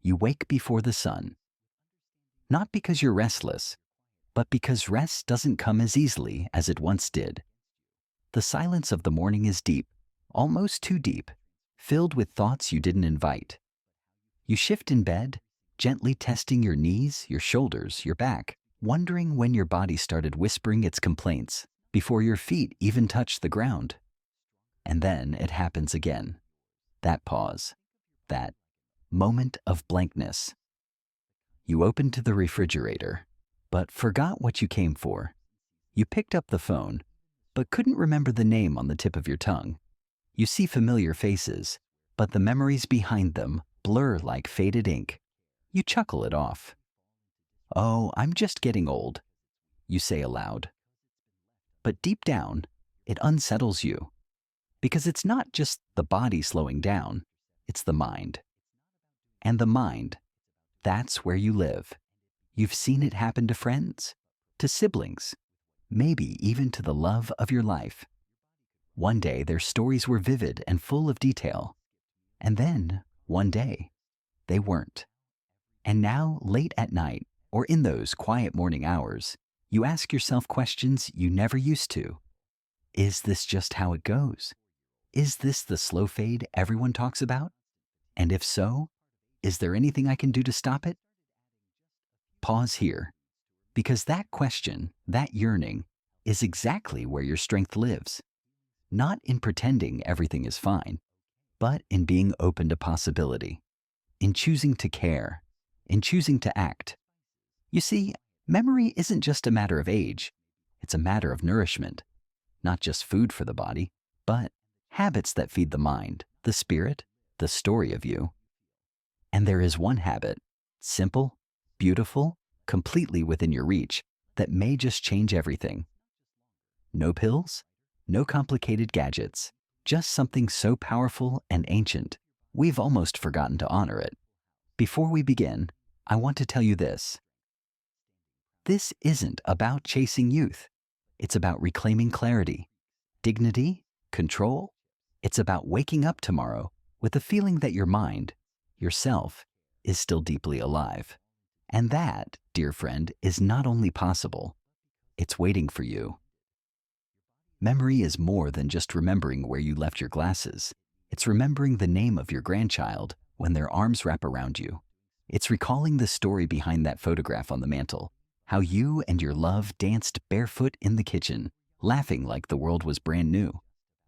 You wake before the sun. Not because you're restless, but because rest doesn't come as easily as it once did. The silence of the morning is deep, almost too deep, filled with thoughts you didn't invite. You shift in bed, gently testing your knees, your shoulders, your back, wondering when your body started whispering its complaints before your feet even touched the ground. And then it happens again. That pause, that moment of blankness. You opened to the refrigerator, but forgot what you came for. You picked up the phone, but couldn't remember the name on the tip of your tongue. You see familiar faces, but the memories behind them blur like faded ink. You chuckle it off. "Oh, I'm just getting old," you say aloud. But deep down, it unsettles you. Because it's not just the body slowing down, it's the mind. And the mind, that's where you live. You've seen it happen to friends, to siblings, maybe even to the love of your life. One day their stories were vivid and full of detail. And then, one day, they weren't. And now, late at night, or in those quiet morning hours, you ask yourself questions you never used to. Is this just how it goes? Is this the slow fade everyone talks about? And if so, is there anything I can do to stop it? Pause here, because that question, that yearning, is exactly where your strength lives. Not in pretending everything is fine, but in being open to possibility, in choosing to care, in choosing to act. You see, memory isn't just a matter of age, it's a matter of nourishment, not just food for the body, but habits that feed the mind, the spirit, the story of you. And there is one habit, simple, beautiful, completely within your reach, that may just change everything. No pills, no complicated gadgets, just something so powerful and ancient, we've almost forgotten to honor it. Before we begin, I want to tell you this. This isn't about chasing youth. It's about reclaiming clarity, dignity, control. It's about waking up tomorrow with the feeling that your mind, yourself, is still deeply alive. And that, dear friend, is not only possible, it's waiting for you. Memory is more than just remembering where you left your glasses. It's remembering the name of your grandchild when their arms wrap around you. It's recalling the story behind that photograph on the mantel, how you and your love danced barefoot in the kitchen, laughing like the world was brand new.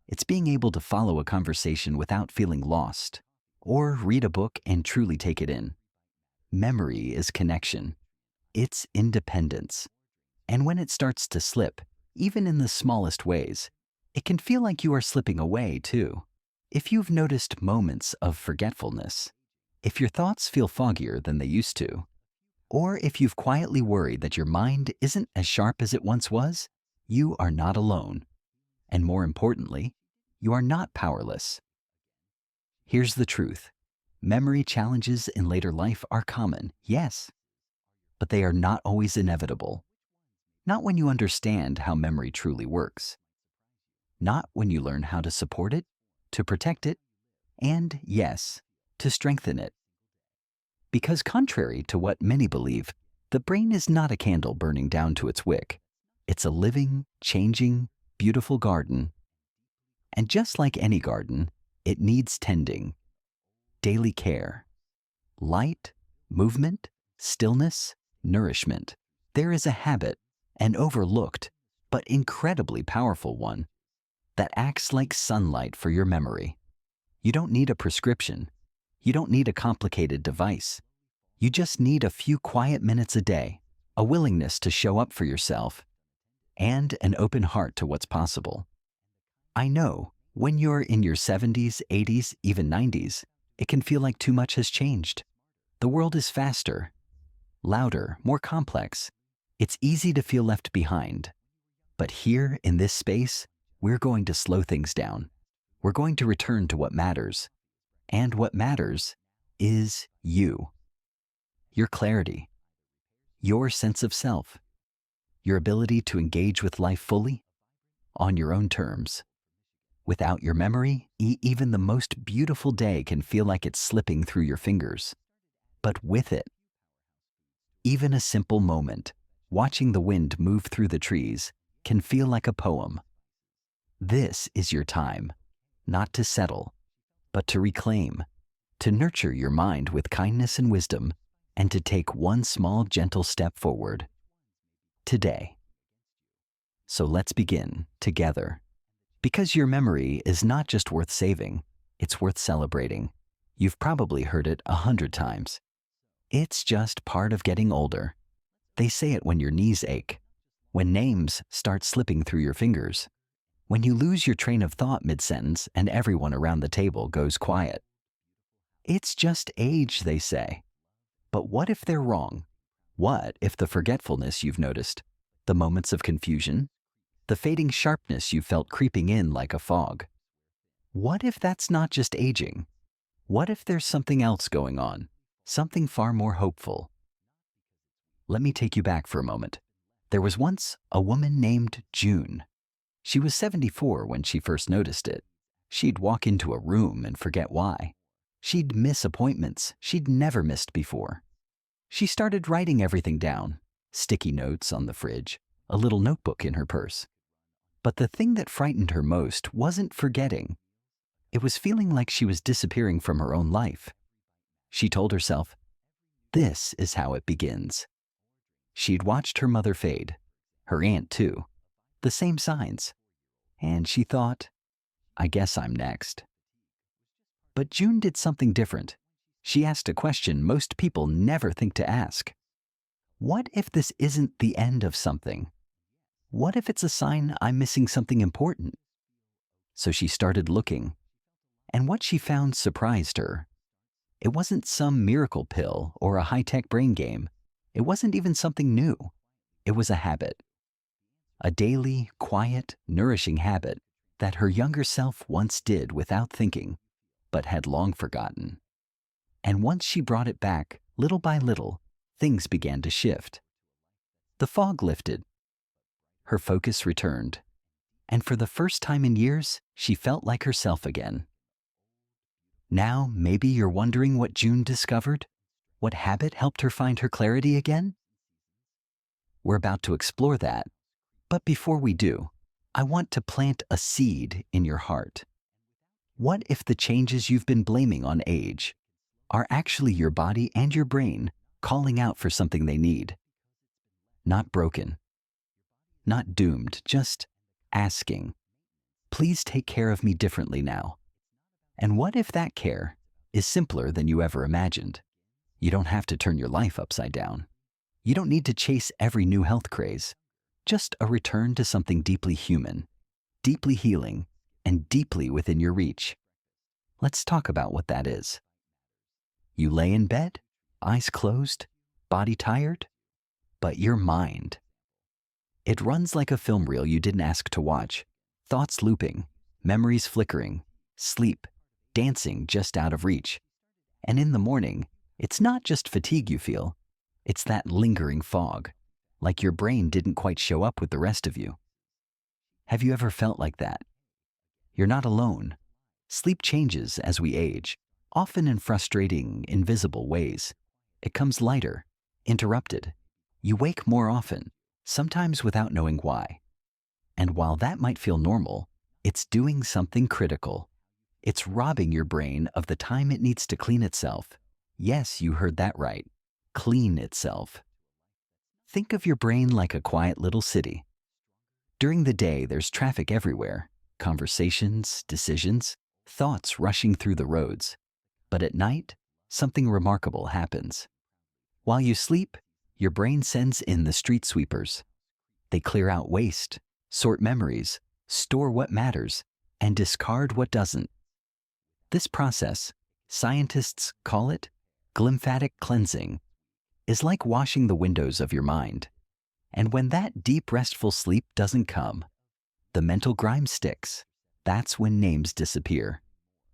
It's being able to follow a conversation without feeling lost, or read a book and truly take it in. Memory is connection. It's independence. And when it starts to slip, even in the smallest ways, it can feel like you are slipping away too. If you've noticed moments of forgetfulness, if your thoughts feel foggier than they used to, or if you've quietly worried that your mind isn't as sharp as it once was, you are not alone. And more importantly, you are not powerless. Here's the truth. Memory challenges in later life are common, yes, but they are not always inevitable. Not when you understand how memory truly works. Not when you learn how to support it, to protect it, and, yes, to strengthen it. Because contrary to what many believe, the brain is not a candle burning down to its wick. It's a living, changing, beautiful garden. And just like any garden, it needs tending, daily care, light, movement, stillness, nourishment. There is a habit, an overlooked, but incredibly powerful one, that acts like sunlight for your memory. You don't need a prescription. You don't need a complicated device. You just need a few quiet minutes a day, a willingness to show up for yourself, and an open heart to what's possible. I know, when you're in your 70s, 80s, even 90s, it can feel like too much has changed. The world is faster, louder, more complex. It's easy to feel left behind. But here, in this space, we're going to slow things down. We're going to return to what matters. And what matters is you. Your clarity, your sense of self, your ability to engage with life fully, on your own terms. Without your memory, even the most beautiful day can feel like it's slipping through your fingers. but with it. Even a simple moment, watching the wind move through the trees, can feel like a poem. This is your time, not to settle, but to reclaim, to nurture your mind with kindness and wisdom, and to take one small gentle step forward. Today. So let's begin together. Because your memory is not just worth saving, it's worth celebrating. You've probably heard it 100 times. It's just part of getting older. They say it when your knees ache, when names start slipping through your fingers, when you lose your train of thought mid-sentence and everyone around the table goes quiet. It's just age, they say. But what if they're wrong? What if the forgetfulness you've noticed, the moments of confusion, the fading sharpness you felt creeping in like a fog? What if that's not just aging? What if there's something else going on, something far more hopeful? Let me take you back for a moment. There was once a woman named June. She was 74 when she first noticed it. She'd walk into a room and forget why. She'd miss appointments she'd never missed before. She started writing everything down, sticky notes on the fridge, a little notebook in her purse. But the thing that frightened her most wasn't forgetting. It was feeling like she was disappearing from her own life. She told herself, this is how it begins. She'd watched her mother fade, her aunt too, the same signs. And she thought, I guess I'm next. But June did something different. She asked a question most people never think to ask. What if this isn't the end of something? What if it's a sign I'm missing something important? So she started looking, and what she found surprised her. It wasn't some miracle pill or a high-tech brain game. It wasn't even something new. It was a habit. A daily, quiet, nourishing habit that her younger self once did without thinking, but had long forgotten. And once she brought it back, little by little, things began to shift. The fog lifted. Her focus returned. And for the first time in years, she felt like herself again. Now, maybe you're wondering what June discovered? What habit helped her find her clarity again? We're about to explore that. But before we do, I want to plant a seed in your heart. What if the changes you've been blaming on age are actually your body and your brain calling out for something they need? Not broken, not doomed, just asking, please take care of me differently now. And what if that care is simpler than you ever imagined? You don't have to turn your life upside down. You don't need to chase every new health craze. Just a return to something deeply human, deeply healing, and deeply within your reach. Let's talk about what that is. You lay in bed, eyes closed, body tired, but your mind. It runs like a film reel you didn't ask to watch, thoughts looping, memories flickering, sleep, dancing just out of reach. And in the morning, it's not just fatigue you feel, it's that lingering fog, like your brain didn't quite show up with the rest of you. Have you ever felt like that? You're not alone. Sleep changes as we age, often in frustrating, invisible ways. It comes lighter, interrupted. You wake more often, sometimes without knowing why. And while that might feel normal, it's doing something critical. It's robbing your brain of the time it needs to clean itself. Yes, you heard that right. Clean itself. Think of your brain like a quiet little city. During the day, there's traffic everywhere, conversations, decisions, thoughts rushing through the roads. But at night, something remarkable happens. While you sleep, your brain sends in the street sweepers. They clear out waste, sort memories, store what matters, and discard what doesn't. This process, scientists call it glymphatic cleansing, is like washing the windows of your mind. And when that deep, restful sleep doesn't come, the mental grime sticks. That's when names disappear.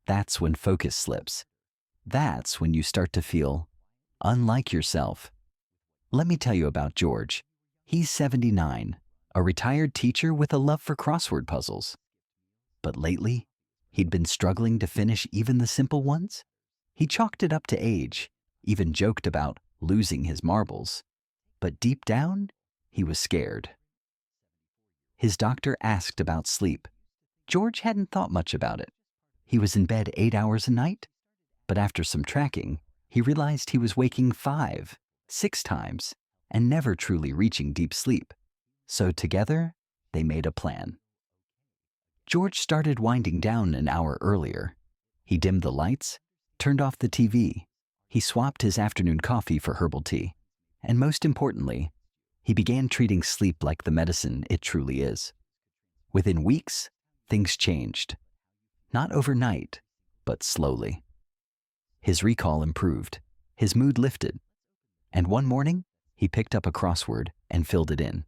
That's when focus slips. That's when you start to feel unlike yourself. Let me tell you about George. He's 79, a retired teacher with a love for crossword puzzles. But lately, he'd been struggling to finish even the simple ones. He chalked it up to age, even joked about losing his marbles. But deep down, he was scared. His doctor asked about sleep. George hadn't thought much about it. He was in bed 8 hours a night, but after some tracking, he realized he was waking 5, 6 times and never truly reaching deep sleep. So together, they made a plan. George started winding down an hour earlier. He dimmed the lights, turned off the TV. He swapped his afternoon coffee for herbal tea. And most importantly, he began treating sleep like the medicine it truly is. Within weeks, things changed. Not overnight, but slowly. His recall improved, his mood lifted, and one morning, he picked up a crossword and filled it in.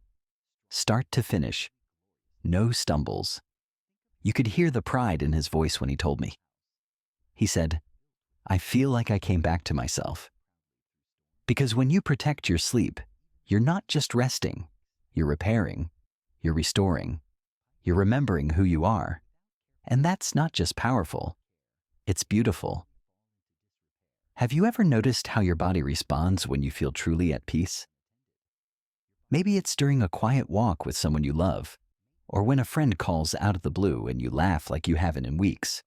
Start to finish. No stumbles. You could hear the pride in his voice when he told me. He said, I feel like I came back to myself. Because when you protect your sleep, you're not just resting, you're repairing, you're restoring, you're remembering who you are. And that's not just powerful, it's beautiful. Have you ever noticed how your body responds when you feel truly at peace? Maybe it's during a quiet walk with someone you love, or when a friend calls out of the blue and you laugh like you haven't in weeks.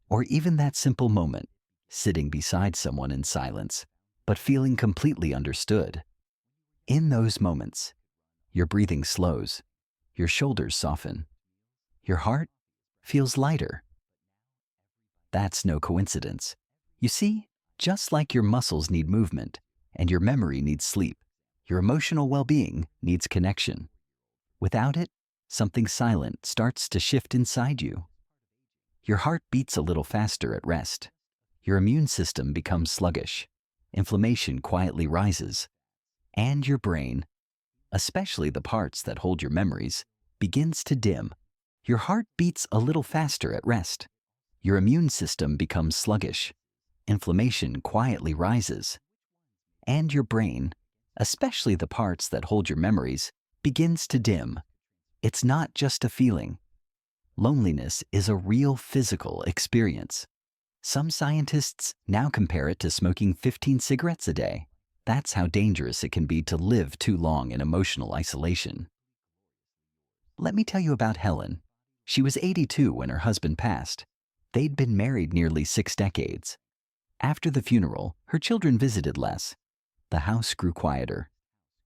Or even that simple moment, sitting beside someone in silence, but feeling completely understood. In those moments, your breathing slows, your shoulders soften, your heart feels lighter. That's no coincidence. You see, just like your muscles need movement and your memory needs sleep, your emotional well-being needs connection. Without it, something silent starts to shift inside you. Your heart beats a little faster at rest. Your immune system becomes sluggish. Inflammation quietly rises. And your brain, especially the parts that hold your memories, begins to dim. Your heart beats a little faster at rest. Your immune system becomes sluggish. Inflammation quietly rises. And your brain, especially the parts that hold your memories, begins to dim. It's not just a feeling. Loneliness is a real physical experience. Some scientists now compare it to smoking 15 cigarettes a day. That's how dangerous it can be to live too long in emotional isolation. Let me tell you about Helen. She was 82 when her husband passed. They'd been married nearly 6 decades. After the funeral, her children visited less. The house grew quieter.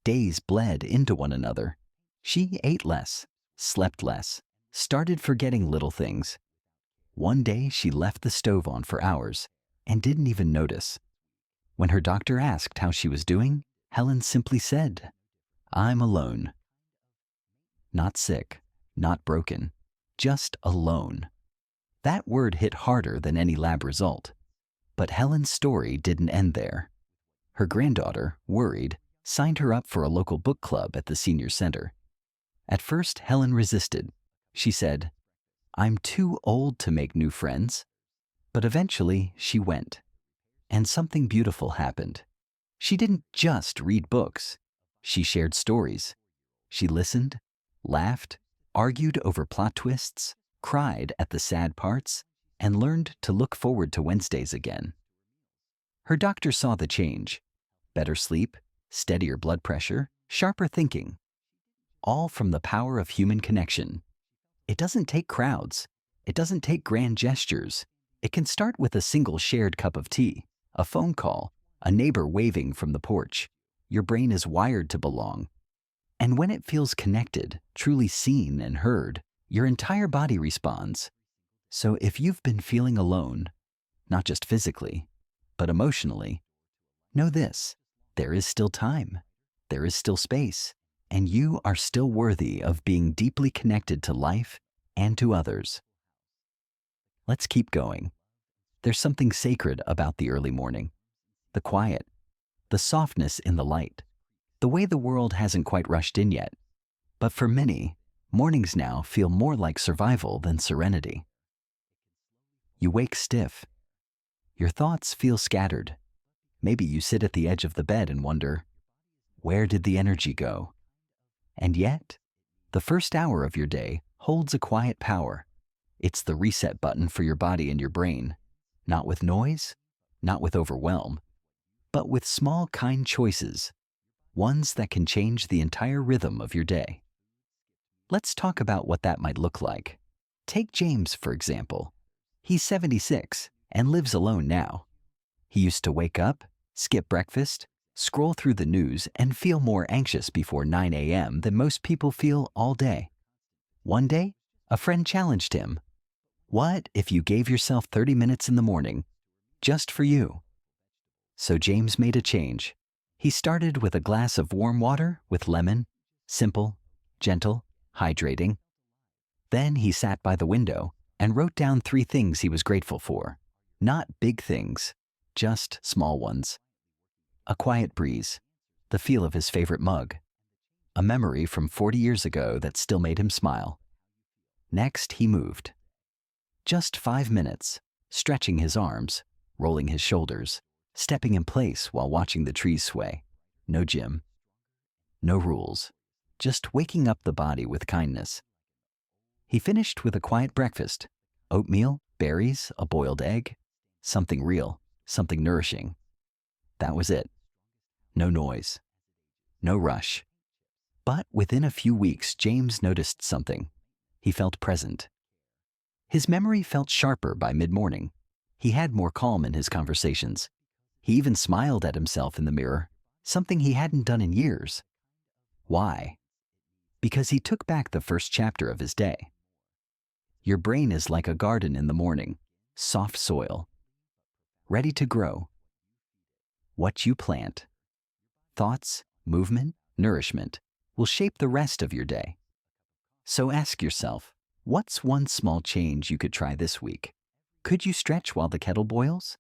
Days bled into one another. She ate less, slept less, started forgetting little things. One day she left the stove on for hours and didn't even notice. When her doctor asked how she was doing, Helen simply said, I'm alone. Not sick, not broken, just alone. That word hit harder than any lab result. But Helen's story didn't end there. Her granddaughter, worried, signed her up for a local book club at the senior center. At first, Helen resisted. She said, I'm too old to make new friends. But eventually, she went. And something beautiful happened. She didn't just read books. She shared stories. She listened, laughed, argued over plot twists, cried at the sad parts, and learned to look forward to Wednesdays again. Her doctor saw the change. Better sleep, steadier blood pressure, sharper thinking. All from the power of human connection. It doesn't take crowds. It doesn't take grand gestures. It can start with a single shared cup of tea, a phone call, a neighbor waving from the porch. Your brain is wired to belong. And when it feels connected, truly seen and heard, your entire body responds. So if you've been feeling alone, not just physically, but emotionally, know this, there is still time, there is still space, and you are still worthy of being deeply connected to life and to others. Let's keep going. There's something sacred about the early morning, the quiet, the softness in the light, the way the world hasn't quite rushed in yet. But for many, mornings now feel more like survival than serenity. You wake stiff. Your thoughts feel scattered. Maybe you sit at the edge of the bed and wonder, where did the energy go? And yet, the first hour of your day holds a quiet power. It's the reset button for your body and your brain. Not with noise, not with overwhelm, but with small, kind choices, ones that can change the entire rhythm of your day. Let's talk about what that might look like. Take James, for example. He's 76 and lives alone now. He used to wake up, skip breakfast, scroll through the news, and feel more anxious before 9 a.m. than most people feel all day. One day, a friend challenged him. What if you gave yourself 30 minutes in the morning, just for you? So James made a change. He started with a glass of warm water with lemon, simple, gentle, hydrating. Then he sat by the window and wrote down 3 things he was grateful for. Not big things, just small ones. A quiet breeze, the feel of his favorite mug, a memory from 40 years ago that still made him smile. Next, he moved. Just 5 minutes, stretching his arms, rolling his shoulders, stepping in place while watching the trees sway. No gym, no rules, just waking up the body with kindness. He finished with a quiet breakfast, oatmeal, berries, a boiled egg, something real, something nourishing. That was it. No noise, no rush. But within a few weeks, James noticed something. He felt present. His memory felt sharper by mid-morning. He had more calm in his conversations. He even smiled at himself in the mirror, something he hadn't done in years. Why? Because he took back the first chapter of his day. Your brain is like a garden in the morning, soft soil, ready to grow. What you plant, thoughts, movement, nourishment, will shape the rest of your day. So ask yourself, what's one small change you could try this week? Could you stretch while the kettle boils?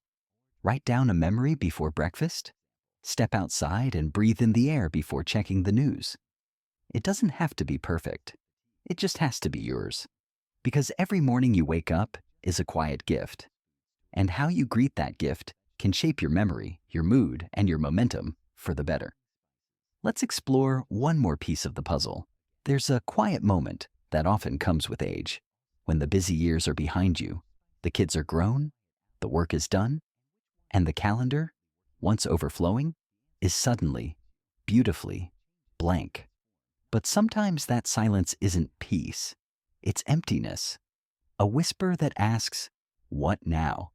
Write down a memory before breakfast? Step outside and breathe in the air before checking the news? It doesn't have to be perfect. It just has to be yours. Because every morning you wake up is a quiet gift. And how you greet that gift can shape your memory, your mood, and your momentum for the better. Let's explore one more piece of the puzzle. There's a quiet moment that often comes with age. When the busy years are behind you, the kids are grown, the work is done, and the calendar, once overflowing, is suddenly, beautifully, blank. But sometimes that silence isn't peace. It's emptiness. A whisper that asks, what now?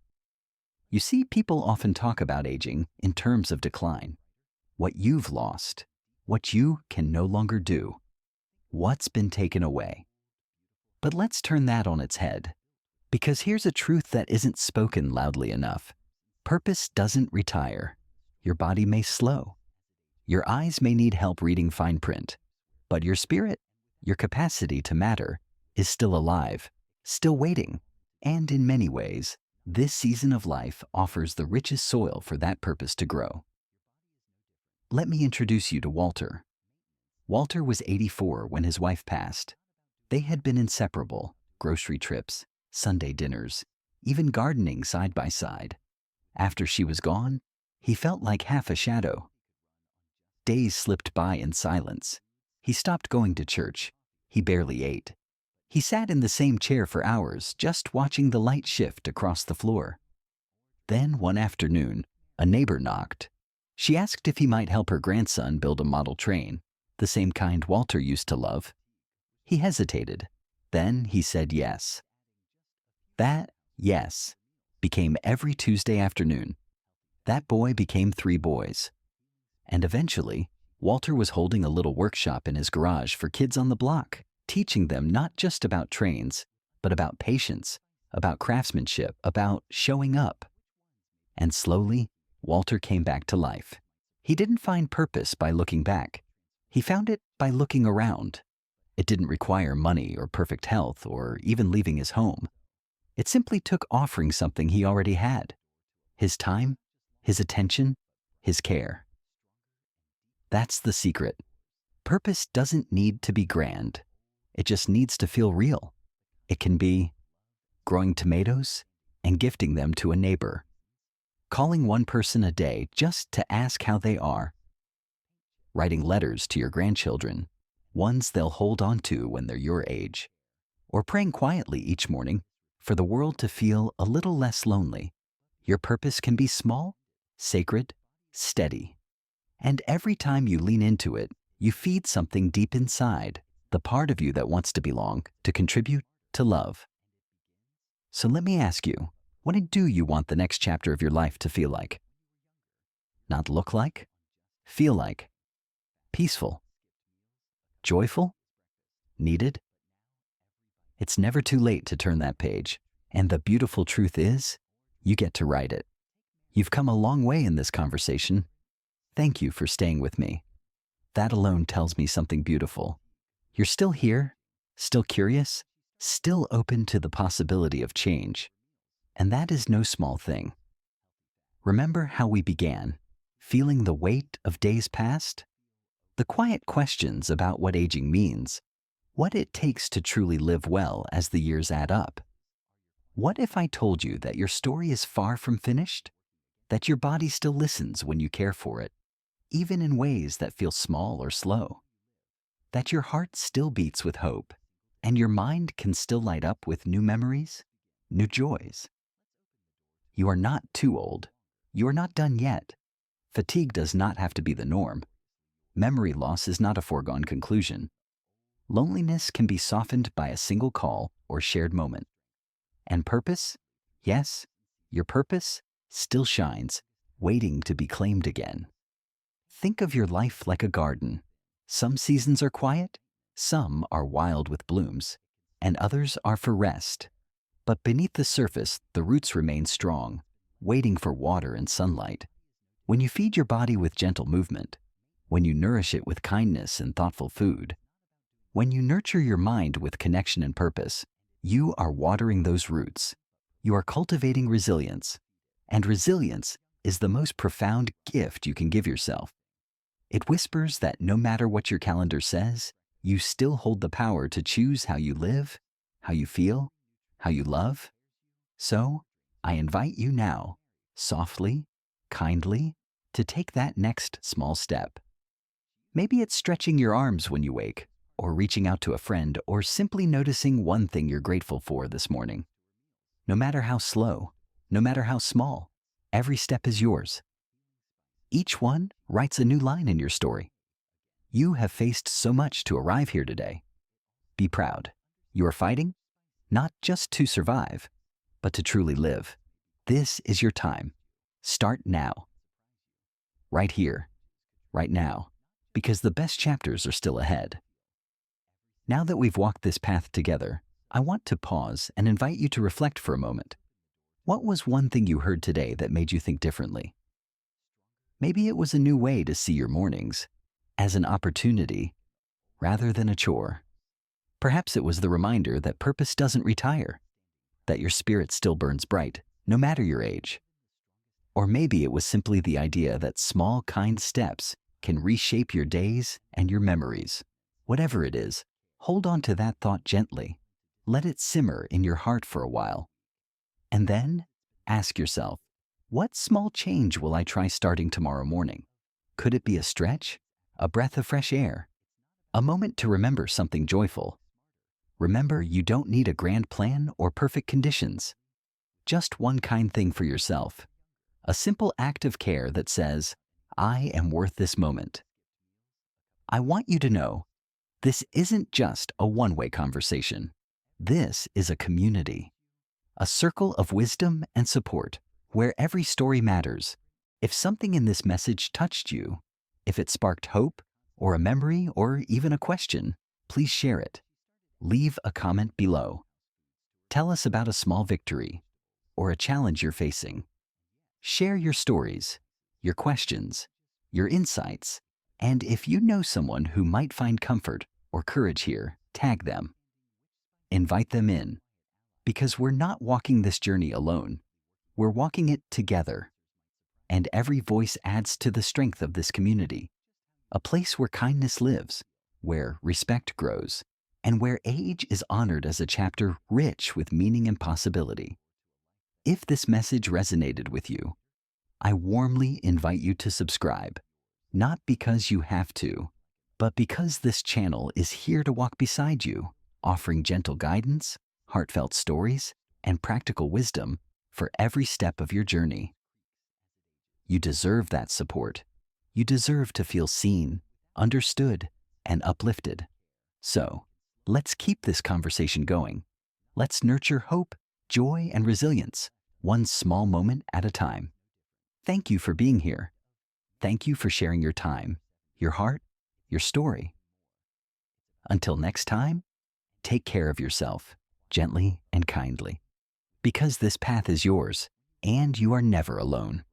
You see, people often talk about aging in terms of decline. What you've lost, what you can no longer do, what's been taken away. But let's turn that on its head. Because here's a truth that isn't spoken loudly enough. Purpose doesn't retire. Your body may slow. Your eyes may need help reading fine print. But your spirit, your capacity to matter, is still alive, still waiting. And in many ways, this season of life offers the richest soil for that purpose to grow. Let me introduce you to Walter. Walter was 84 when his wife passed. They had been inseparable, grocery trips, Sunday dinners, even gardening side by side. After she was gone, he felt like half a shadow. Days slipped by in silence. He stopped going to church. He barely ate. He sat in the same chair for hours, just watching the light shift across the floor. Then one afternoon, a neighbor knocked. She asked if he might help her grandson build a model train, the same kind Walter used to love. He hesitated. Then he said yes. That yes became every Tuesday afternoon. That boy became 3 boys. And eventually, Walter was holding a little workshop in his garage for kids on the block, teaching them not just about trains, but about patience, about craftsmanship, about showing up. And slowly, Walter came back to life. He didn't find purpose by looking back. He found it by looking around. It didn't require money or perfect health or even leaving his home. It simply took offering something he already had: his time, his attention, his care. That's the secret. Purpose doesn't need to be grand. It just needs to feel real. It can be growing tomatoes and gifting them to a neighbor, calling one person a day just to ask how they are, writing letters to your grandchildren, ones they'll hold on to when they're your age, or praying quietly each morning for the world to feel a little less lonely. Your purpose can be small, sacred, steady. And every time you lean into it, you feed something deep inside, the part of you that wants to belong, to contribute, to love. So let me ask you, what do you want the next chapter of your life to feel like? Not look like? Feel like? Peaceful? Joyful? Needed? It's never too late to turn that page, and the beautiful truth is, you get to write it. You've come a long way in this conversation. Thank you for staying with me. That alone tells me something beautiful. You're still here, still curious, still open to the possibility of change. And that is no small thing. Remember how we began, feeling the weight of days past? The quiet questions about what aging means, what it takes to truly live well as the years add up. What if I told you that your story is far from finished? That your body still listens when you care for it, even in ways that feel small or slow? That your heart still beats with hope, and your mind can still light up with new memories, new joys? You are not too old. You are not done yet. Fatigue does not have to be the norm. Memory loss is not a foregone conclusion. Loneliness can be softened by a single call or shared moment. And purpose? Yes, your purpose still shines, waiting to be claimed again. Think of your life like a garden. Some seasons are quiet, some are wild with blooms, and others are for rest. But beneath the surface, the roots remain strong, waiting for water and sunlight. When you feed your body with gentle movement, when you nourish it with kindness and thoughtful food, when you nurture your mind with connection and purpose, you are watering those roots. You are cultivating resilience. And resilience is the most profound gift you can give yourself. It whispers that no matter what your calendar says, you still hold the power to choose how you live, how you feel, how you love. So, I invite you now, softly, kindly, to take that next small step. Maybe it's stretching your arms when you wake, or reaching out to a friend, or simply noticing one thing you're grateful for this morning. No matter how slow, no matter how small, every step is yours. Each one writes a new line in your story. You have faced so much to arrive here today. Be proud. You are fighting, not just to survive, but to truly live. This is your time. Start now. Right here, right now, because the best chapters are still ahead. Now that we've walked this path together, I want to pause and invite you to reflect for a moment. What was one thing you heard today that made you think differently? Maybe it was a new way to see your mornings, as an opportunity rather than a chore. Perhaps it was the reminder that purpose doesn't retire, that your spirit still burns bright, no matter your age. Or maybe it was simply the idea that small, kind steps can reshape your days and your memories. Whatever it is, hold on to that thought gently. Let it simmer in your heart for a while. And then ask yourself, what small change will I try starting tomorrow morning? Could it be a stretch, a breath of fresh air, a moment to remember something joyful? Remember, you don't need a grand plan or perfect conditions. Just one kind thing for yourself. A simple act of care that says, I am worth this moment. I want you to know, this isn't just a one-way conversation. This is a community, a circle of wisdom and support where every story matters. If something in this message touched you, if it sparked hope or a memory or even a question, please share it. Leave a comment below. Tell us about a small victory or a challenge you're facing. Share your stories, your questions, your insights, and if you know someone who might find comfort or courage here, tag them. Invite them in, because we're not walking this journey alone. We're walking it together. And every voice adds to the strength of this community, a place where kindness lives, where respect grows, and where age is honored as a chapter rich with meaning and possibility. If this message resonated with you, I warmly invite you to subscribe, not because you have to, but because this channel is here to walk beside you, offering gentle guidance, heartfelt stories, and practical wisdom for every step of your journey. You deserve that support. You deserve to feel seen, understood, and uplifted. So, let's keep this conversation going. Let's nurture hope, joy, and resilience, one small moment at a time. Thank you for being here. Thank you for sharing your time, your heart, your story. Until next time, take care of yourself, gently and kindly. Because this path is yours, and you are never alone.